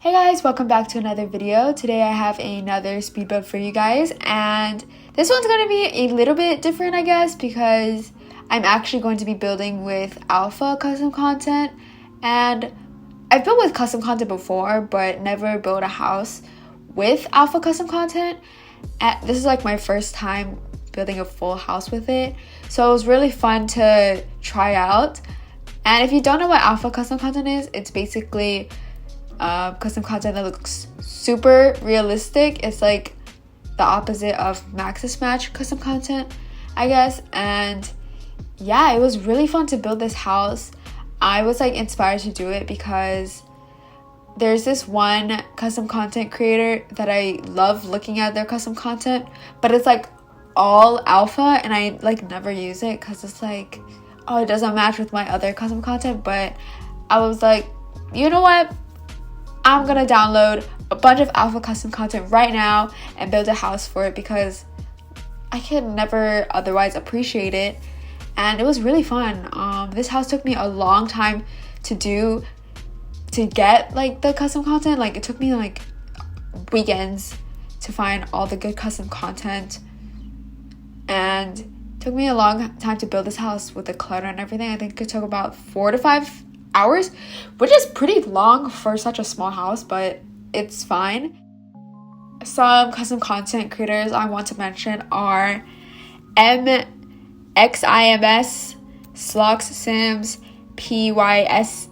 Hey guys, welcome back to another video. Today I have another speed build for you guys, and this one's going to be a little bit different, I guess, because I'm actually going to be building with alpha custom content. And I've built with custom content before, but never built a house with alpha custom content. And this is like my first time building a full house with it, so it was really fun to try out. And if you don't know what alpha custom content is, it's basically custom content that looks super realistic. It's like the opposite of Maxis Match custom content, I guess. And yeah, it was really fun to build this house. I was like inspired to do it because there's this one custom content creator that I love looking at their custom content, but it's like all alpha, and I like never use it because it's like, oh, it doesn't match with my other custom content. But I was like, you know what, I'm gonna download a bunch of alpha custom content right now and build a house for it because I can never otherwise appreciate it. And it was really fun. This house took me a long time to do, to get like the custom content. Like it took me like weekends to find all the good custom content, and it took me a long time to build this house with the clutter and everything. I think it took about 4 to 5 hours, which is pretty long for such a small house, but it's fine. Some custom content creators I want to mention are MXIMS, Slox Sims, PYSZNY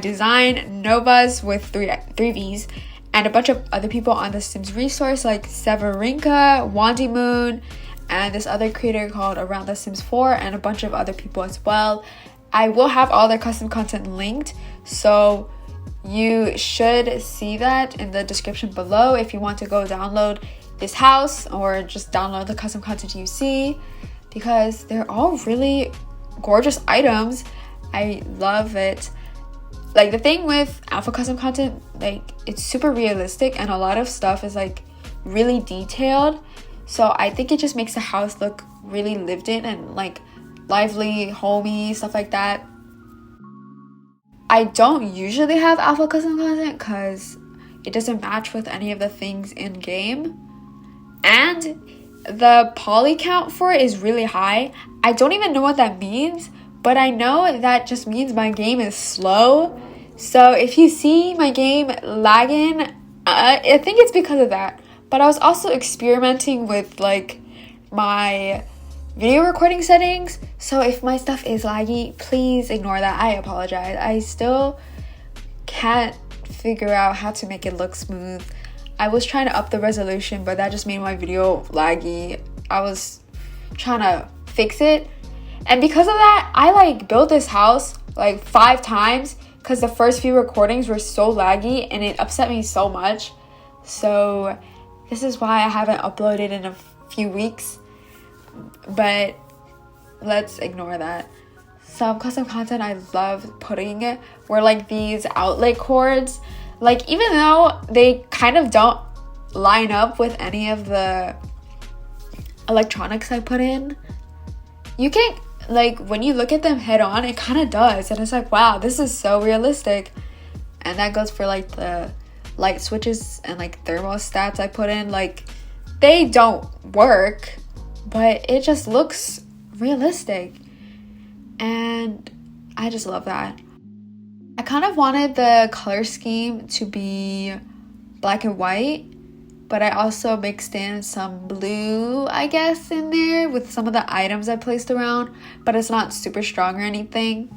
Design, Novas with three V's, and a bunch of other people on the Sims resource like Severinka, Wandy Moon, and this other creator called Around the Sims 4, and a bunch of other people as well. I will have all their custom content linked, so you should see that in the description below if you want to go download this house or just download the custom content you see, because they're all really gorgeous items. I love it. Like the thing with alpha custom content, like it's super realistic and a lot of stuff is like really detailed, so I think it just makes the house look really lived in and like lively, homey, stuff like that. I don't usually have alpha custom content because it doesn't match with any of the things in game, and the poly count for it is really high. I don't even know what that means, but I know that just means my game is slow. So if you see my game lagging, I think it's because of that. But I was also experimenting with like my video recording settings, so if my stuff is laggy, please ignore that. I apologize. I still can't figure out how to make it look smooth. I was trying to up the resolution, but that just made my video laggy. I was trying to fix it, and because of that, I like built this house like 5 times because the first few recordings were so laggy and it upset me so much. So this is why I haven't uploaded in a few weeks. But let's ignore that. Some custom content I love putting were like these outlet cords. Like even though they kind of don't line up with any of the electronics I put in, you can, like when you look at them head on, it kind of does, and it's like, wow, this is so realistic. And that goes for like the light switches and like thermostats I put in. Like they don't work, but it just looks realistic, and I just love that. I kind of wanted the color scheme to be black and white, but I also mixed in some blue, I guess, in there with some of the items I placed around, but it's not super strong or anything.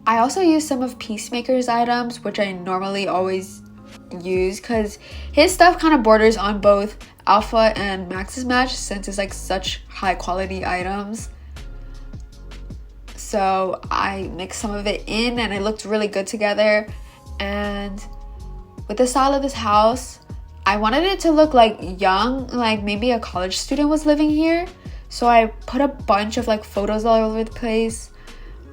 I also used some of Peacemaker's items, which I normally always use because his stuff kind of borders on both alpha and Maxis Match since it's like such high quality items. So I mixed some of it in and it looked really good together. And with the style of this house, I wanted it to look like young, like maybe a college student was living here. So I put a bunch of like photos all over the place.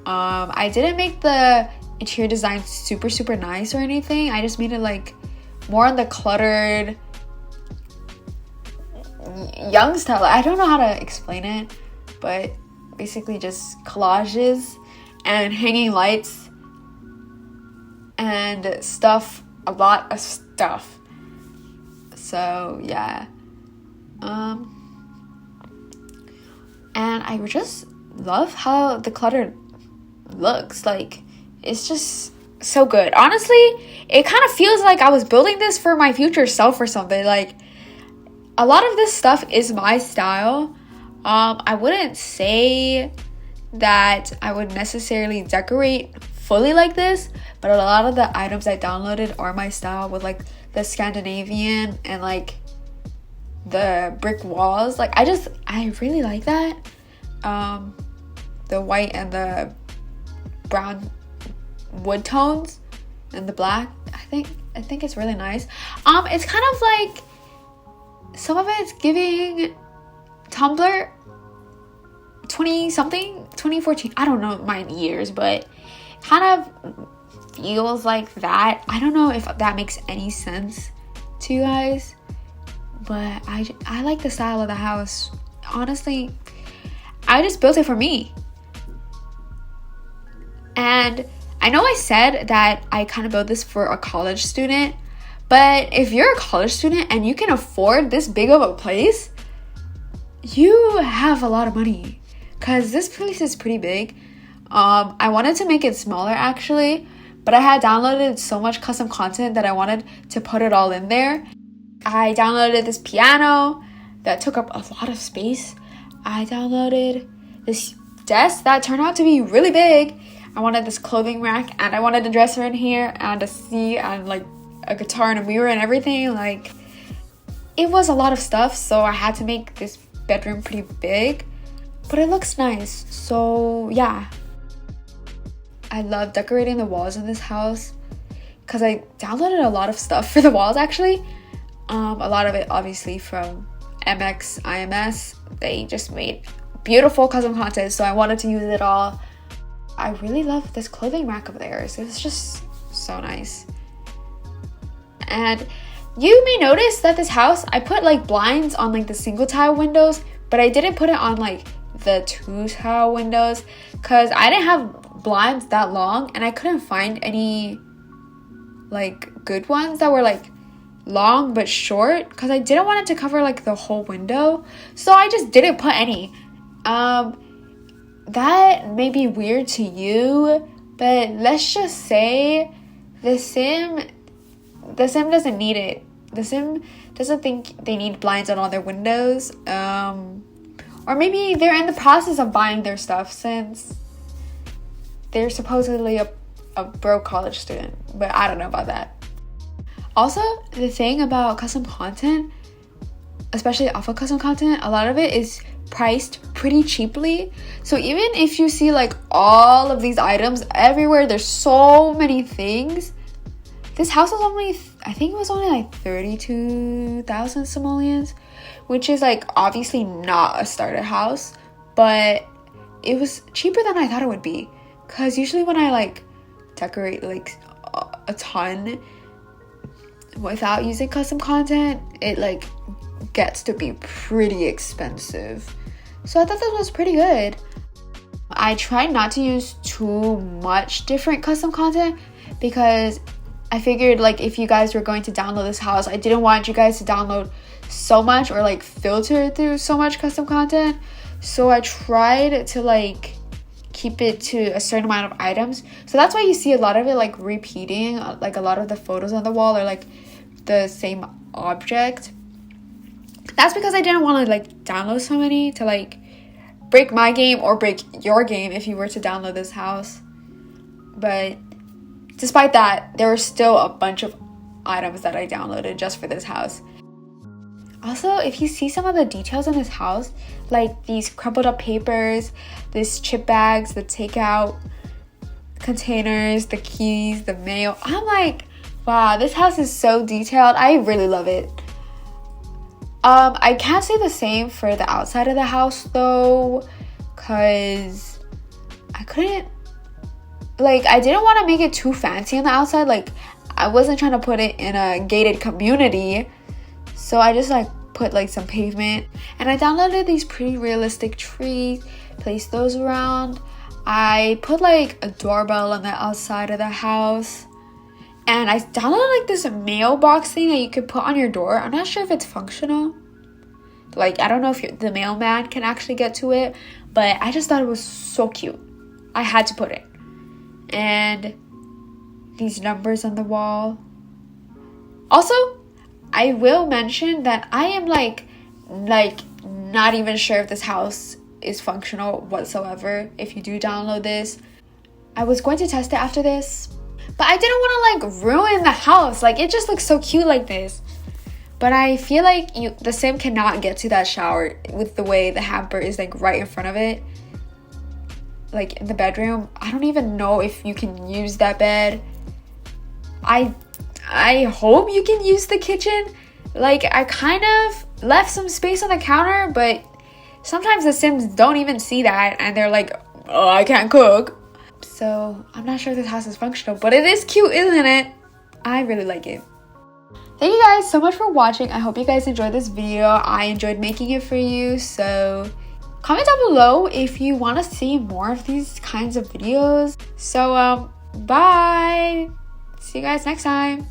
I didn't make the interior design super nice or anything. I just made it like more on the cluttered young style. I don't know how to explain it, but basically just collages and hanging lights and stuff, a lot of stuff. So yeah, and I just love how the cluttered looks. Like, it's just so good. Honestly, it kind of feels like I was building this for my future self or something. Like, a lot of this stuff is my style. I wouldn't say that I would necessarily decorate fully like this, but a lot of the items I downloaded are my style, with like the Scandinavian and like the brick walls. Like, I really like that. The white and the brown wood tones and the black. I think it's really nice. It's kind of like, some of it's giving Tumblr 2014. I don't know my years, but kind of feels like that. I don't know if that makes any sense to you guys, but I like the style of the house. Honestly, I just built it for me. And I know I said that I kind of built this for a college student, but if you're a college student and you can afford this big of a place, you have a lot of money, because this place is pretty big. I wanted to make it smaller actually, but I had downloaded so much custom content that I wanted to put it all in there. I downloaded this piano that took up a lot of space. I downloaded this desk that turned out to be really big. I wanted this clothing rack, and I wanted a dresser in here, and a seat, and like a guitar and a mirror and everything. Like, it was a lot of stuff, so I had to make this bedroom pretty big, but it looks nice. So yeah, I love decorating the walls in this house, because I downloaded a lot of stuff for the walls actually. A lot of it obviously from IMS. They just made beautiful custom content, so I wanted to use it all. I really love this clothing rack of theirs. It's just so nice. And you may notice that this house, I put like blinds on like the single tile windows, but I didn't put it on like the 2 tile windows, because I didn't have blinds that long, and I couldn't find any like good ones that were like long but short, because I didn't want it to cover like the whole window, so I just didn't put any. That may be weird to you, but let's just say the sim doesn't need it. The sim doesn't think they need blinds on all their windows. Or maybe they're in the process of buying their stuff, since they're supposedly a broke college student, but I don't know about that. Also, the thing about custom content, especially alpha custom content, a lot of it is priced pretty cheaply. So even if you see like all of these items everywhere, there's so many things. This house was only, I think it was only like 32,000 simoleons, which is like obviously not a starter house, but it was cheaper than I thought it would be. Because usually when I like decorate like a ton without using custom content, it like gets to be pretty expensive. So I thought that was pretty good. I tried not to use too much different custom content, because I figured like if you guys were going to download this house, I didn't want you guys to download so much or like filter through so much custom content. So I tried to like keep it to a certain amount of items. So that's why you see a lot of it like repeating, like a lot of the photos on the wall are like the same object. That's because I didn't want to like download so many to like break my game or break your game if you were to download this house. But despite that, there were still a bunch of items that I downloaded just for this house. Also, if you see some of the details in this house, like these crumpled up papers, these chip bags, the takeout containers, the keys, the mail, I'm like, wow, this house is so detailed. I really love it. I can't say the same for the outside of the house though, because I couldn't, like, I didn't want to make it too fancy on the outside. Like, I wasn't trying to put it in a gated community, so I just like put like some pavement, and I downloaded these pretty realistic trees, placed those around. I put like a doorbell on the outside of the house, And I downloaded like this mailbox thing that you could put on your door. I'm not sure if it's functional. Like, I don't know if the mailman can actually get to it, but I just thought it was so cute. I had to put it. And these numbers on the wall. Also, I will mention that I am like not even sure if this house is functional whatsoever if you do download this. I was going to test it after this, but I didn't want to like ruin the house. Like, it just looks so cute like this. But I feel like the sim cannot get to that shower with the way the hamper is like right in front of it. Like in the bedroom. I don't even know if you can use that bed. I hope you can use the kitchen. Like, I kind of left some space on the counter, but sometimes the sims don't even see that and they're like, oh, I can't cook. So I'm not sure if this house is functional, but it is cute, isn't it? I really like it. Thank you guys so much for watching. I hope you guys enjoyed this video. I enjoyed making it for you. So comment down below if you want to see more of these kinds of videos. So bye. See you guys next time.